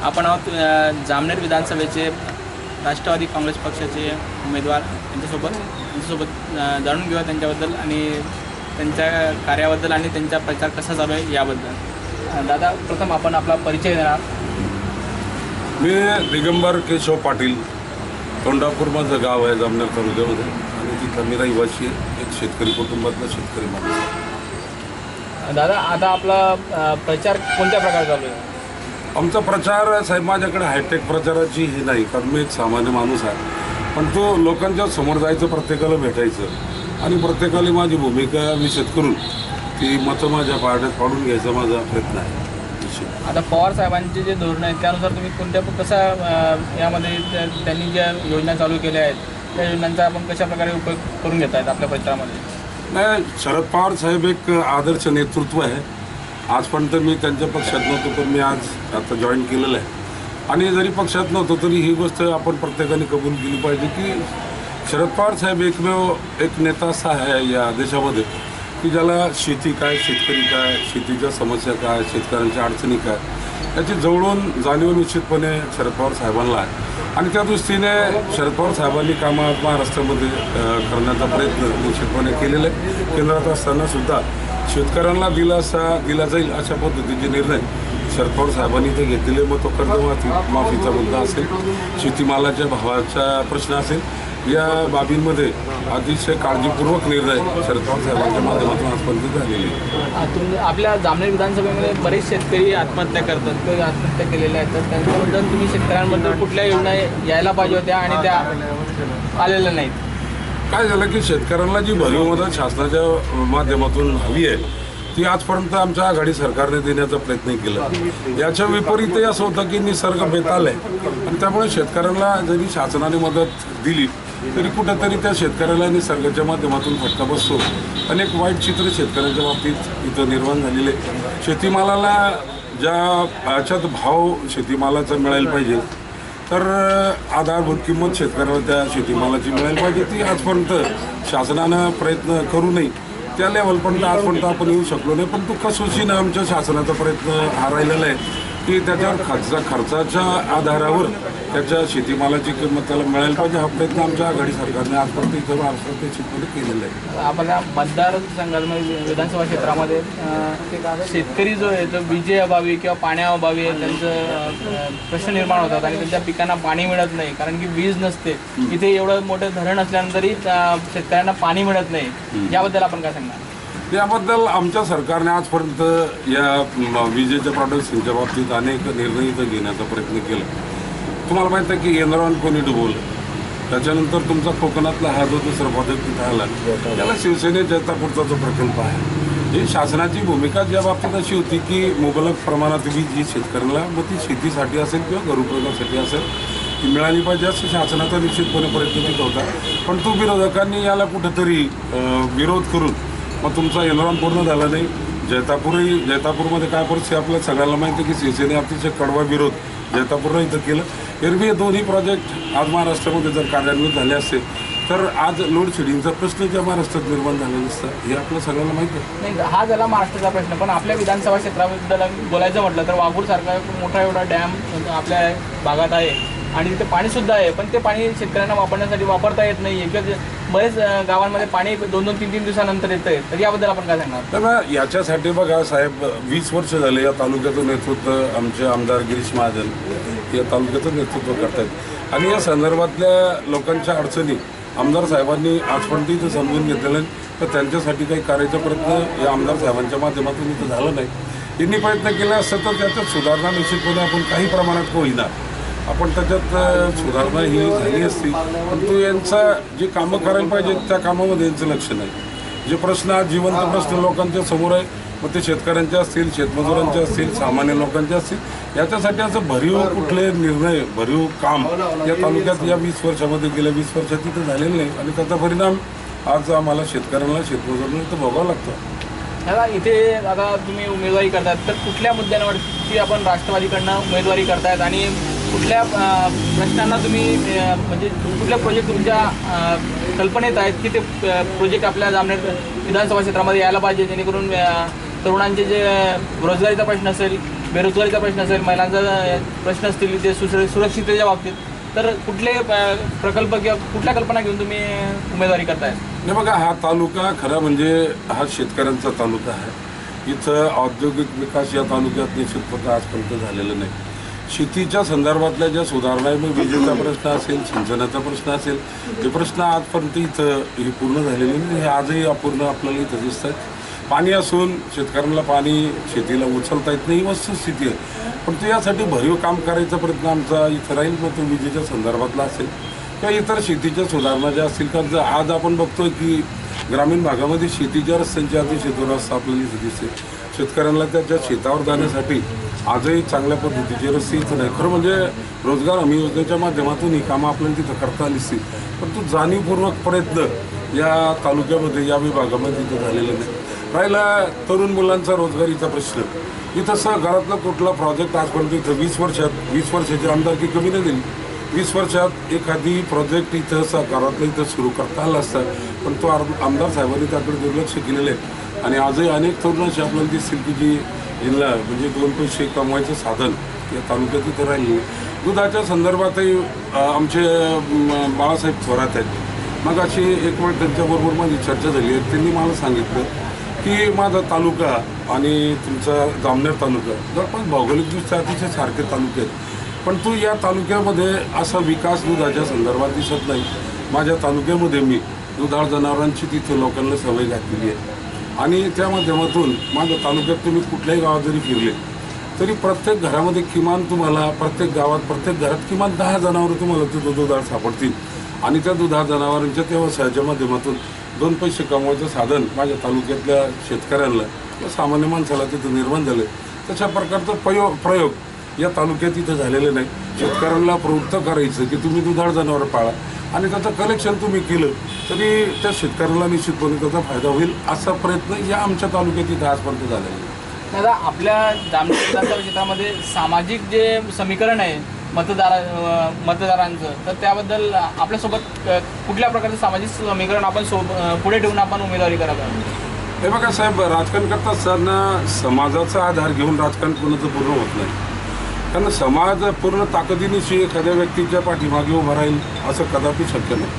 आपण आहोत जामनेर विधानसभेचे राष्ट्रवादी काँग्रेस पक्षाचे उमेदवार त्यांच्यासोबत जाणून घेऊया त्यांच्याबद्दल आणि त्यांच्या कार्याबद्दल आणि त्यांचा प्रचार कसा चालू आहे याबद्दल। दादा, प्रथम आपण आपला परिचय देणार। मी दिगंबर केशव पाटील, तोंडापूर माझं गाव आहे जामनेर तालुक्यामध्ये आणि तिथला मी रहिवासी आहे, एक शेतकरी कुटुंबातला शेतकरी माणूस आहे। दादा, आता आपला प्रचार कोणत्या प्रकारे चालू आहे? आमचा प्रचार साहेब, माझ्याकडे हायटेक प्रचाराची ही नाही, कारण मी एक सामान्य माणूस आहे, पण तो लोकांच्या समोर जायचं, प्रत्येकाला भेटायचं आणि प्रत्येकाला माझी भूमिका विशद करून ती मतं माझ्या पारड्यात पाडून घ्यायचा माझा प्रयत्न आहे। आता पवार साहेबांचे जे धोरण आहेत त्यानुसार तुम्ही कोणत्या कसा यामध्ये त्यांनी ज्या योजना चालू केल्या आहेत त्या योजनांचा आपण कशा प्रकारे उपयोग करून घेत आहेत आपल्या प्रचारामध्ये? नाही, शरद पवार साहेब एक आदर्श नेतृत्व आहे। आजपर्यंत मी त्यांच्या पक्षात नव्हतो, पण मी आज आता जॉईन केलेलं आहे आणि जरी पक्षात नव्हतो तरी ही गोष्ट आपण प्रत्येकाने कबूल केली पाहिजे की शरद पवार साहेब एकमेव एक नेता असा आहे या देशामध्ये की ज्याला शेती काय, शेतकरी काय, शेतीच्या समस्या काय, शेतकऱ्यांच्या अडचणी काय याची जवळून जाणीव निश्चितपणे शरद पवार साहेबांना आहे आणि त्या दृष्टीने शरद पवार साहेबांनी कामं महाराष्ट्रामध्ये करण्याचा प्रयत्न निश्चितपणे केलेला आहे। केंद्रात असताना सुद्धा शेतकऱ्यांना दिला जाईल अशा पद्धतीचे निर्णय शरद पवार साहेबांनी ते घेतलेले, मग तो कर्जमाफीचा मुद्दा असेल, शेतीमालाच्या भावाचा प्रश्न असेल, या बाबींमध्ये अतिशय काळजीपूर्वक निर्णय शरद पवार साहेबांच्या माध्यमातून आजपर्यंत झालेले। आपल्या जामनेर विधानसभेमध्ये बरेच शेतकरी आत्महत्या करतात किंवा आत्महत्या केलेल्या आहेत, तर त्यांच्याबद्दल तुम्ही शेतकऱ्यांबद्दल कुठल्या योजना यायला पाहिजे होत्या आणि त्या आलेल्या नाहीत? काय झालं की शेतकऱ्यांना जी भरीव मदत शासनाच्या माध्यमातून हवी आहे ती आजपर्यंत आमच्या आघाडी सरकारने देण्याचा प्रयत्न केला। याच्या विपरीतही असं होतं की निसर्ग बेताल आहे आणि त्यामुळे शेतकऱ्यांना जरी शासनाने मदत दिली तरी कुठेतरी त्या शेतकऱ्याला निसर्गाच्या माध्यमातून फटका बसतो। अनेक वाईट चित्र शेतकऱ्यांच्या बाबतीत इथं निर्माण झालेले। शेतीमालाला ज्या याच्यात भाव शेतीमालाचा मिळायला पाहिजे, तर आधारभूत किंमत शेतकऱ्याला त्या शेतीमालाची मिळायला पाहिजे, ती आजपर्यंत शासनानं प्रयत्न करू नये त्या लेवलपर्यंत आजपर्यंत आपण येऊ शकलो नाही। पण तो कसोशीनं आमच्या शासनाचा प्रयत्न हा राहिलेला आहे की त्याच्यावर खर्चाच्या आधारावर त्याच्या शेतीमालाची किंमत त्याला मिळायला पाहिजे, हा प्रयत्न आमच्या आघाडी सरकारने आजपर्यंत इथं महाराष्ट्रात निश्चितपणे केलेला आहे। आपल्या मतदारसंघामध्ये विधानसभा क्षेत्रामध्ये शेतकरी जो आहे तो विजेअभावी किंवा पाण्याअभावी त्यांचं प्रश्न निर्माण होतात आणि त्यांच्या पिकांना पाणी मिळत नाही, कारण की वीज नसते। इथे एवढं मोठं धरण असल्यानंतरही शेतकऱ्यांना पाणी मिळत नाही, याबद्दल आपण काय सांगणार? याबद्दल आमच्या सरकारने आजपर्यंत या विजेच्या प्रोडक्शनच्या बाबतीत अनेक निर्णय इथं घेण्याचा प्रयत्न केला। तुम्हाला माहीत आहे की एनरॉन कोणी डुबवलं, त्याच्यानंतर तुमचा कोकणातला हा जो दुसरा प्रोजेक्ट तिथं आला त्याला शिवसेने जैतापूरचा जो प्रकल्प आहे, ही शासनाची भूमिका ज्या बाबतीत अशी होती की मुबलक प्रमाणात वीज जी शेतकऱ्याला मग ती शेतीसाठी असेल किंवा घरोपयोगासाठी असेल ती मिळाली पाहिजे असं शासनाचा निश्चितपणे प्रयत्न तिथं होता। पण तो विरोधकांनी याला कुठंतरी विरोध करून मग तुमचा एनरॉन पूर्ण झाला नाही। जैतापूरमध्ये काय परिस्थिती आपल्याला सगळ्यांना माहिती आहे की शिवसेने अतिशय कडवा विरोध जैतापूरला इथं केलं। एरवी हे दोन्ही प्रोजेक्ट आज महाराष्ट्रामध्ये जर कार्यान्वित झाले असते तर आज लोड शेडिंगचा प्रश्न ज्या महाराष्ट्रात निर्माण झाला नसता, हे आपल्या सगळ्यांना माहिती आहे। नाही, हा झाला महाराष्ट्राचा प्रश्न, पण आपल्या विधानसभा क्षेत्राबद्दल बोलायचं म्हटलं तर वाघूरसारखा मोठा एवढा डॅम आपल्या भागात आहे आणि तिथे पाणीसुद्धा आहे, पण ते पाणी शेतकऱ्यांना वापरण्यासाठी वापरता येत नाही आहे किंवा बरेच गावांमध्ये पाणी 2-2, 3-3 दिवसानंतर येतं आहे, तर याबद्दल आपण काय सांगणार? तर याच्यासाठी बघा साहेब, 20 वर्ष झाले या तालुक्याचं नेतृत्व आमचे आमदार गिरीश महाजन या तालुक्याचं नेतृत्व करतात आणि या संदर्भातल्या लोकांच्या अडचणी आमदार साहेबांनी आजपर्यंत इथं समजून घेतलेलं नाही, तर त्यांच्यासाठी काही करायचा प्रयत्न या आमदार साहेबांच्या माध्यमातून इथं झाला नाही। यांनी प्रयत्न केला असता तर त्याच्यात सुधारणा निश्चितपणे आपण काही प्रमाणात होईना, आपण त्याच्यात सुधारणा ही झाली असती, परंतु यांचा जे कामं करायला पाहिजे त्या कामामध्ये यांचं लक्ष नाही। जे प्रश्न आज जिवंत प्रश्न लोकांच्या समोर आहे, मग ते शेतकऱ्यांचे असतील, शेतमजुरांचे असतील, सामान्य लोकांचे असतील, याच्यासाठी असं भरीव कुठले निर्णय, भरीव काम या तालुक्यात या 20 वर्षामध्ये गेल्या 20 वर्षात तिथं झालेलं नाही आणि त्याचा परिणाम आज आम्हाला शेतकऱ्यांना, शेतमजुरांना इथं भोगावा लागतो। दादा, इथे आता तुम्ही उमेदवारी करतायत, तर कुठल्या मुद्द्यांवरती आपण राष्ट्रवादीकडनं उमेदवारी करतायत आणि कुठल्या प्रश्नांना तुम्ही म्हणजे कुठल्या प्रोजेक्ट तुमच्या कल्पनेत आहेत की ते प्रोजेक्ट आपल्या जामनेर विधानसभा क्षेत्रामध्ये यायला पाहिजे, जेणेकरून तरुणांचे जे रोजगारीचा प्रश्न असेल, बेरोजगारीचा प्रश्न असेल, महिलांचा प्रश्न असतील, ते सुरक्षिततेच्या बाबतीत, तर कुठले प्रकल्प किंवा कुठल्या कल्पना घेऊन तुम्ही उमेदवारी करताय? नाही बघा, हा तालुका खरा म्हणजे हा शेतकऱ्यांचा तालुका आहे. इथं औद्योगिक विकास या तालुक्यात निश्चितपणे आजपर्यंत झालेला नाही. शेतीच्या संदर्भातल्या ज्या सुधारणा आहे, मग विजेचा प्रश्न असेल, सिंचनाचा प्रश्न असेल, हे प्रश्न आजपर्यंत इथं हे पूर्ण झालेले नाही. हे आजही अपूर्ण आपल्याला इथं दिसत आहेत. पाणी असून शेतकऱ्यांना पाणी शेतीला उचलता येत नाही, ही वस्तुस्थिती आहे. पण तो यासाठी भरीव काम करायचा प्रयत्न आमचा इथं राहील. मग तो विजेच्या संदर्भातला असेल किंवा इतर शेतीच्या सुधारणा ज्या असतील, कारण आज आपण बघतोय की ग्रामीण भागामध्ये शेतीच्या रस्त्यांची अतिशय दुरवस्था आपल्याला इथं दिसते. शेतकऱ्यांना त्याच्या शेतावर जाण्यासाठी आजही चांगल्या पद्धतीचे रस्ते इथं नाही. खरं म्हणजे रोजगार हमी योजनेच्या माध्यमातून ही कामं आपल्याला तिथं करता आली असतील, परंतु जाणीवपूर्वक प्रयत्न या तालुक्यामध्ये, या विभागामध्ये इथं झालेले नाही. राहिला तरुण मुलांचा रोजगारीचा प्रश्न, इथं घरातला कुठला प्रोजेक्ट आजपर्यंत इथं 20 वर्षाची आमदारकी कमी नाही दिली. 20 वर्षात एखादी प्रोजेक्ट इथं घरातलं इथं सुरू करता आला असता, पण तो आमदार साहेबांनी त्याकडे दुर्लक्ष केलेलं आहे. आणि आजही अनेक तरुण अशी आपल्याला दिसतील की जी जिल्हा म्हणजे 2 पैसे कमवायचं साधन या तालुक्यात इथं राहिली. दुधाच्या संदर्भातही आमचे बाळासाहेब थोरात आहेत. मग अशी एक वेळ त्यांच्याबरोबर माझी चर्चा झाली आहे. त्यांनी मला सांगितलं की माझा तालुका आणि तुमचा जामनेर तालुका जवळपास भौगोलिकदृष्ट्या अतिशय सारखे तालुके आहेत, पण तू या तालुक्यामध्ये असा विकास दुधाच्या संदर्भात दिसत नाही. माझ्या तालुक्यामध्ये मी दुधाळ जनावरांची तिथे लोकांना सवय घातलेली आहे. आणि त्या माध्यमातून माझ्या तालुक्यात तुम्ही कुठल्याही गावात जरी फिरले तरी प्रत्येक घरामध्ये किमान तुम्हाला, प्रत्येक गावात, प्रत्येक घरात किमान 10 जनावरं तुम्हाला तिथं दुधाळ सापडतील. आणि त्या दुधाळ जनावरांच्या त्या व्यवसायाच्या माध्यमातून 2 पैसे कमवायचं साधन माझ्या तालुक्यातल्या शेतकऱ्यांना किंवा सामान्य माणसाला तिथं निर्माण झालं. तशा प्रकारचं प्रयोग या तालुक्यात इथं झालेले नाही. शेतकऱ्यांना प्रवृत्त करायचं की तुम्ही दुधाळ जनावरं पाळा आणि त्याचं कलेक्शन तुम्ही केलं तरी त्या शेतकऱ्याला निश्चितपणे त्याचा फायदा होईल, असा प्रयत्न या आमच्या तालुक्यात इथं आजपर्यंत झालेला आहे. दादा, आपल्या जामनेर विधानसभा क्षेत्रामध्ये सामाजिक जे समीकरण आहे मतदारांचं, तर त्याबद्दल आपल्यासोबत कुठल्या प्रकारचं सामाजिक समीकरण आपण पुढे ठेवून आपण उमेदवारी करावी? हे बघा साहेब, राजकारण करत असताना समाजाचा आधार घेऊन राजकारण कोणाचं पूर्ण होत नाही. कारण समाज पूर्ण ताकदीनिशी एखाद्या व्यक्तीच्या पाठीमागे उभं राहील असं कदापि शक्य नाही.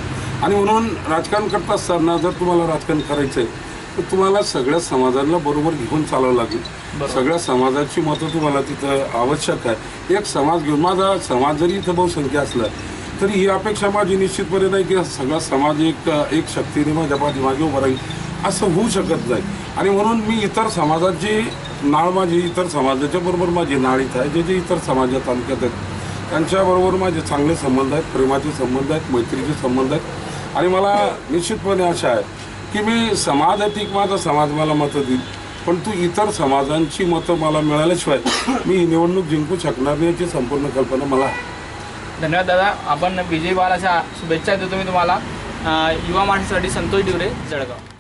आणि म्हणून राजकारण करत असताना जर तुम्हाला राजकारण करायचं आहे तर तुम्हाला सगळ्या समाजाला बरोबर घेऊन चालावं लागेल. सगळ्या समाजाची मतं तुम्हाला तिथं आवश्यक आहे. एक समाज घेऊन, माझा समाज जरी इथं बहुसंख्या असला तरी ही अपेक्षा माझी निश्चितपणे नाही की सगळा समाज एक शक्तीने माझ्या पाठीमागे उभं राहील, असं होऊ शकत नाही. आणि म्हणून मी इतर समाजाची नाळ, माझी इतर समाजाच्या बरोबर माझी नाळ इथं आहे. जे इतर समाज या तालुक्यात आहेत त्यांच्याबरोबर माझे चांगले संबंध आहेत, प्रेमाचे संबंध आहेत, मैत्रीचे संबंध आहेत. आणि मला निश्चितपणे आशा आहे की मी समाजातील, माझा समाज मला मतं देईल, पण तू इतर समाजांची मतं मला मिळाल्याशिवाय मी ही निवडणूक जिंकू शकणार नाही याची संपूर्ण कल्पना मला आहे. धन्यवाद दादा. आपण विजयी व्हाल अशा शुभेच्छा देतो मी तुम्हाला. युवा माणसासाठी संतोष डिवरे, जळगाव.